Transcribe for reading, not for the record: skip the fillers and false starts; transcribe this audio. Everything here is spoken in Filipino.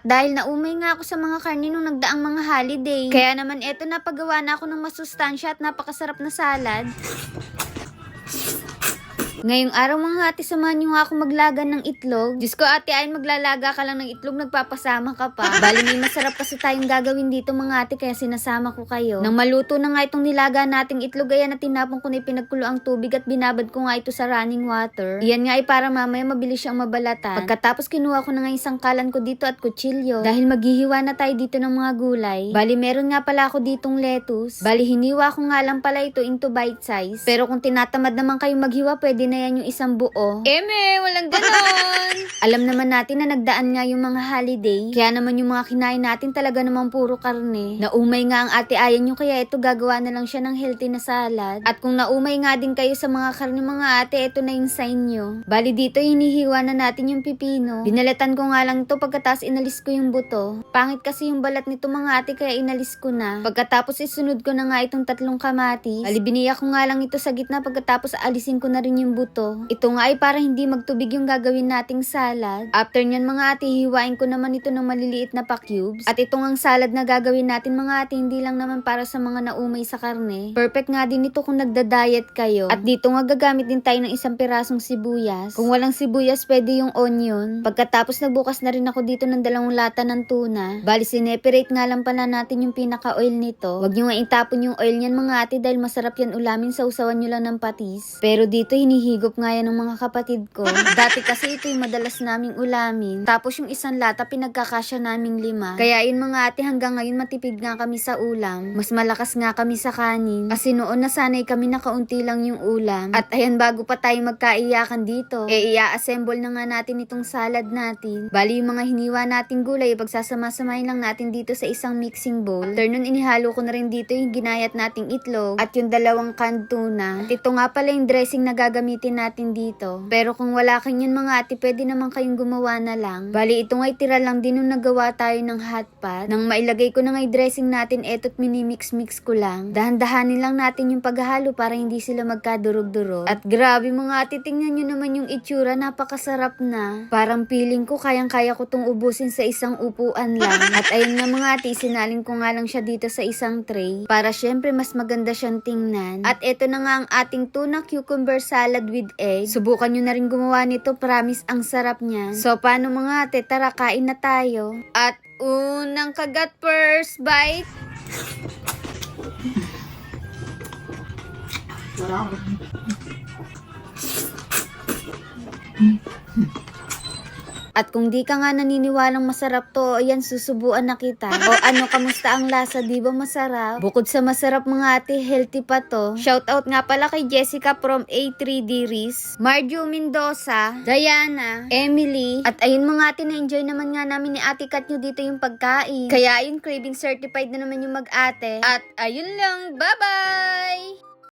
dahil naumay nga ako sa mga karne nung nagdaang mga holiday. Kaya naman eto napagawa na ako ng masustansya at napakasarap na salad. Ngayong araw mga ate, samahan niyo nga ako maglaga ng itlog. Diyos ko ate, ay maglalaga ka lang ng itlog, nagpapasama ka pa. Bali may masarap kasi tayong gagawin dito mga ate, kaya sinasama ko kayo. Nang maluto na nga itong nilaga nating itlog, ayan na tinapon ko na ipinagkulo ang tubig at binabad ko nga ito sa running water. Iyan nga ay para mamaya mabilis siyang mabalatan. Pagkatapos kinuha ko na nga isang kalan ko dito at kutsilyo. Dahil maghihiwa na tayo dito ng mga gulay. Bali meron nga pala ako ditong lettuce. Bali hiniwa ko nga lang pala ito into bite size. Pero kung tinatamad naman kayong maghiwa, pwede na yan yung isang buo. Eme, walang ganon! Alam naman natin na nagdaan nga yung mga holiday. Kaya naman yung mga kinain natin talaga naman puro karne. Naumay nga ang ate ayan nyo, kaya ito gagawa na lang siya ng healthy na salad. At kung naumay nga din kayo sa mga karne mga ate, ito na yung sign nyo. Bali dito hinihiwa na natin yung pipino. Binalatan ko nga lang ito pagkatapos inalis ko yung buto. Pangit kasi yung balat nito mga ate, kaya inalis ko na. Pagkatapos isunod ko na nga itong 3 kamatis. Bali biniya ko nga lang ito sa gitna pagkatapos alisin ko na rin yung buto. Ito nga ay para hindi magtubig yung gagawin nating salad. After nyan mga ate, hiwain ko naman ito ng maliliit na pa-cubes. At itong ang salad na gagawin natin mga ate, hindi lang naman para sa mga naumay sa karne. Perfect nga din ito kung nagda-diet kayo. At dito nga gagamit din tayo ng isang pirasong sibuyas. Kung walang sibuyas, pwede yung onion. Pagkatapos nagbukas na rin ako dito ng 2 lata ng tuna. Bali sineperate nga lang pala natin yung pinaka-oil nito. Huwag nyo nga itapon yung oil nyan mga ate, dahil masarap yan ulamin, sa usawan nyo lang ng patis. Pero dito hinihigop nga yan ng mga kapatid ko. Dati kasi ito yung madalas naming ulamin. Tapos yung isang lata pinagkakasya naming 5. Kaya yun mga ate, hanggang ngayon matipid nga kami sa ulam. Mas malakas nga kami sa kanin. Kasi noon nasanay kami na kaunti lang yung ulam. At ayan, bago pa tayo magkaiyakan dito, i-assemble na nga natin itong salad natin. Bali yung mga hiniwa nating gulay, pagsasama-samahin lang natin dito sa isang mixing bowl. After nun, inihalo ko na rin dito yung ginayat nating itlog at yung 2 canned tuna. At ito nga pala yung dressing na gagamitin natin dito. Pero kung wala kanyan mga ate, pwede naman kayong gumawa na lang. Bali ito nga'y tira lang din nung nagawa tayo ng hot pot. Nang mailagay ko na nga'y dressing natin, eto't minimix-mix ko lang. Dahan-dahanin lang natin yung paghahalo para hindi sila magkadurog-durog. At grabe mga ate, tingnan nyo naman yung itsura, napakasarap na. Parang feeling ko kayang-kaya ko tong ubusin sa isang upuan lang. At ayun nga mga ate, sinalin ko nga lang siya dito sa isang tray para syempre mas maganda siyang tingnan. At eto na nga ang ating tuna cucumber salad with egg. Subukan nyo na rin gumawa nito, promise ang sarap niya. So paano mga ate, tara kain na tayo. At unang kagat, first bite. At kung di ka nga naniniwalang masarap to, ayan, susubuan na kita. O ano, kamusta ang lasa? Di ba masarap? Bukod sa masarap mga ate, healthy pa to. Shoutout nga pala kay Jessica from A3D Riz, Marjo Mendoza, Diana, Emily. At ayun mga ate, na-enjoy naman nga namin ni Ate Kat nyo dito yung pagkain. Kaya ayun, craving certified na naman yung mag-ate. At ayun lang, bye-bye!